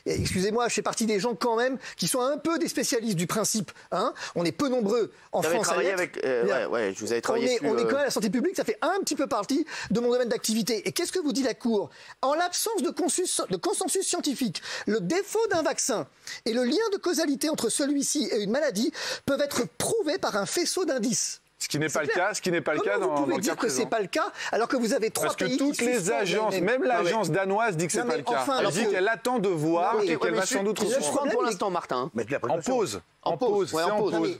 excusez-moi, je fais partie des gens quand même qui sont un peu des spécialistes du principe. Hein. On est peu nombreux en France à l'être. Je vous avais travaillé on est quand même à la santé publique, ça fait un petit peu partie de mon domaine d'activité. Et qu'est-ce que vous dit la Cour? En l'absence de consensus scientifique, le défaut d'un vaccin et le lien de causalité entre celui-ci et une maladie peuvent être prouvés par un faisceau d'indices. Ce qui n'est pas le cas, Comment vous pouvez dire que c'est pas le cas alors que vous avez trois pays qui... Parce que toutes les agences, même l'agence danoise dit que c'est pas le cas. Elle dit qu'elle attend de voir et qu'elle va sans doute reprendre pour l'instant, Martin. En pause. En pause.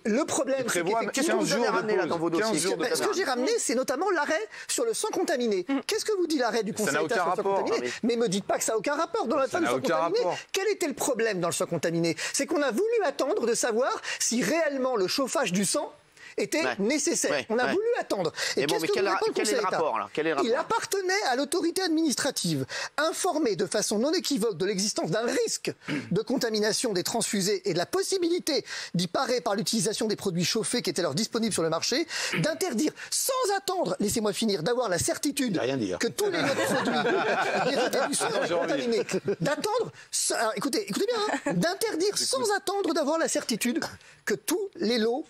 Le problème, c'est qu'est-ce que vous avez ramené là dans vos dossiers? Ce que j'ai ramené, c'est notamment l'arrêt sur le sang contaminé. Qu'est-ce que vous dit l'arrêt du Conseil d'État sur le sang contaminé? Mais me dites pas que ça n'a aucun rapport dans la fin du sang contaminé. Quel était le problème dans le sang contaminé? C'est qu'on a voulu attendre de savoir si réellement le chauffage du sang était nécessaire. On a voulu attendre. Et qu'est-ce que vous répond le Conseil d'État? Il appartenait à l'autorité administrative, informée de façon non équivoque de l'existence d'un risque de contamination des transfusés et de la possibilité d'y parer par l'utilisation des produits chauffés qui étaient alors disponibles sur le marché, d'interdire sans attendre, laissez-moi finir, d'avoir la certitude que tous les autres produits dérivés du sang étaient contaminés, d'attendre, écoutez bien, d'interdire sans attendre d'avoir la certitude que tous les lots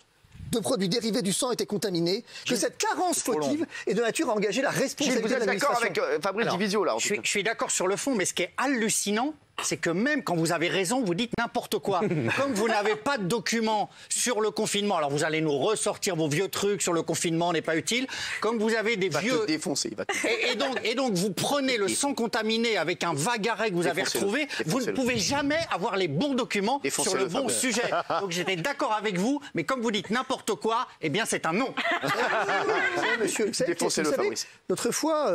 de produits dérivés du sang étaient contaminés, que cette carence fautive est de nature à engager la responsabilité de l'administration. Vous êtes d'accord avec Fabrice Divisio là? Je suis d'accord sur le fond, mais ce qui est hallucinant, c'est que même quand vous avez raison, vous dites n'importe quoi. Comme vous n'avez pas de documents sur le confinement, alors vous allez nous ressortir vos vieux trucs sur le confinement, n'est pas utile. Comme vous avez des vieux... Te défoncer, et donc vous prenez le sang contaminé avec un vague arrêt que vous avez retrouvé, vous ne pouvez jamais avoir les bons documents sur le bon sujet. Donc j'étais d'accord avec vous, mais comme vous dites n'importe quoi, eh bien c'est un non. Monsieur, vous savez, l'autre fois,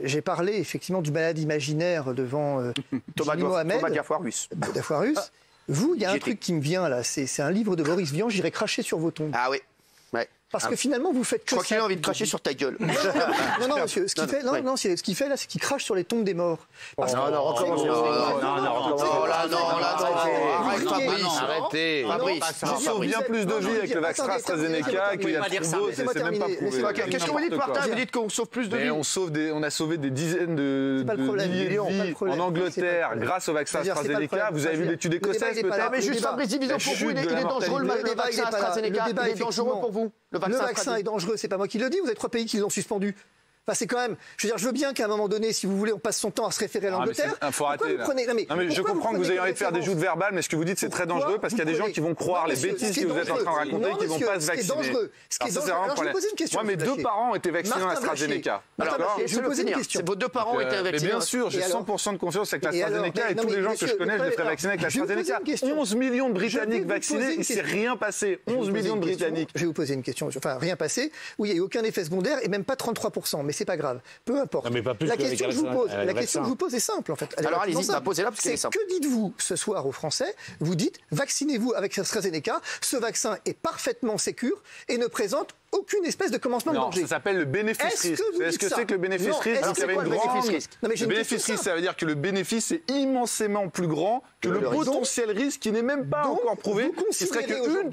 j'ai parlé effectivement du malade imaginaire devant... Thomas Gafoirus. Vous, il y a un truc qui me vient là, c'est un livre de Boris Vian, j'irai cracher sur vos tombes. Ah oui. Parce que finalement, vous faites que ça. Je crois qu'il a envie de cracher sur ta gueule. Non, monsieur. Ce qu'il fait, ce qu'il fait là, c'est qu'il crache sur les tombes des morts. Arrêtez. Il sauve bien plus de vies avec le vaccin AstraZeneca qu'il y a Trudeau, c'est même pas prouvé. Qu'est-ce que vous dites, Martin? Vous dites qu'on sauve plus de vies? On a sauvé des dizaines de milliers de vies en Angleterre grâce au vaccin AstraZeneca. Vous avez vu l'étude écossaise peut-être? Mais juste Fabrice Divisio, pour vous, il est dangereux le vaccin AstraZeneca. Il est dangereux pour vous? Le vaccin est dangereux, c'est pas moi qui le dis, vous avez 3 pays qui l'ont suspendu. Enfin, c'est quand même. Je veux dire, je veux bien qu'à un moment donné, si vous voulez, on passe son temps à se référer à l'Angleterre. Faut arrêter. Je comprends que vous ayez envie de faire des joutes verbales, mais ce que vous dites, c'est très dangereux parce qu'il y a des gens qui vont croire les bêtises que vous êtes en train de raconter et qui vont pas se vacciner. Ce qui est dangereux. Alors, je vais vous poser une question. Moi, mes 2 parents ont été vaccinés à AstraZeneca. Je vais vous poser une question. Vos 2 parents ont été vaccinés. Bien sûr, j'ai 100% de confiance avec l'AstraZeneca et tous les gens que je connais, je les ferai vacciner avec l'AstraZeneca. 11 millions de Britanniques vaccinés, il ne s'est rien passé. 11 millions de Britanniques. Je vais vous poser une question. Enfin, rien passé. Oui, il n'y a eu aucun effet secondaire et même pas 33%, mais c'est pas grave. Peu importe. Non, mais pas plus la question que je vous pose est simple en fait. Alors allez-y, posez-la parce qu'elle est simple. Que dites-vous ce soir aux Français? Vous dites vaccinez-vous avec AstraZeneca. Ce vaccin est parfaitement sécure et ne présente aucune espèce de commencement de danger. Ça s'appelle le bénéfice-risque. Est-ce que c'est que le bénéfice-risque? Le bénéfice-risque, ça veut dire que le bénéfice est immensément plus grand que le potentiel risque qui n'est même pas encore prouvé. Ce serait qu'une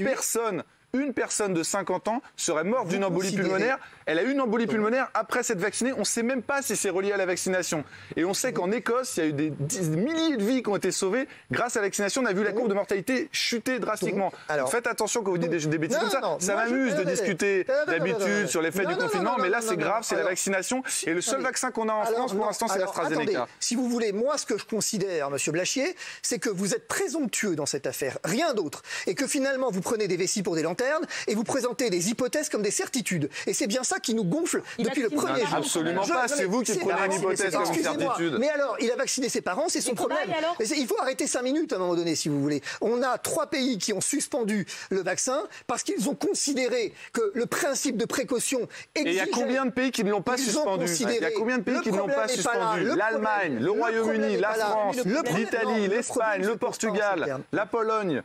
personne de 50 ans serait morte d'une embolie pulmonaire. Elle a eu une embolie pulmonaire après s'être vaccinée. On ne sait même pas si c'est relié à la vaccination. Et on sait qu'en Écosse, il y a eu des milliers de vies qui ont été sauvées grâce à la vaccination. On a vu la courbe de mortalité chuter drastiquement. Donc faites attention quand vous dites des bêtises comme ça. Ça m'amuse de discuter d'habitude sur l'effet du confinement, mais là c'est grave, c'est la vaccination. Et le seul vaccin qu'on a en France pour l'instant, c'est l'AstraZeneca. Si vous voulez, moi ce que je considère, monsieur Blachier, c'est que vous êtes présomptueux dans cette affaire, rien d'autre. Et que finalement vous prenez des vessies pour des lanternes et vous présentez des hypothèses comme des certitudes. Et c'est bien ça qui nous gonfle depuis le premier jour. Absolument pas, c'est vous qui prenez une hypothèse comme une certitude. Mais alors, il a vacciné ses parents, c'est son problème. Il faut arrêter 5 minutes à un moment donné, si vous voulez. On a 3 pays qui ont suspendu le vaccin parce qu'ils ont considéré que le principe de précaution exigeait... Et il y a combien de pays qui ne l'ont pas suspendu? Il y a combien de pays qui ne l'ont pas suspendu? L'Allemagne, le Royaume-Uni, la France, l'Italie, l'Espagne, le Portugal, la Pologne.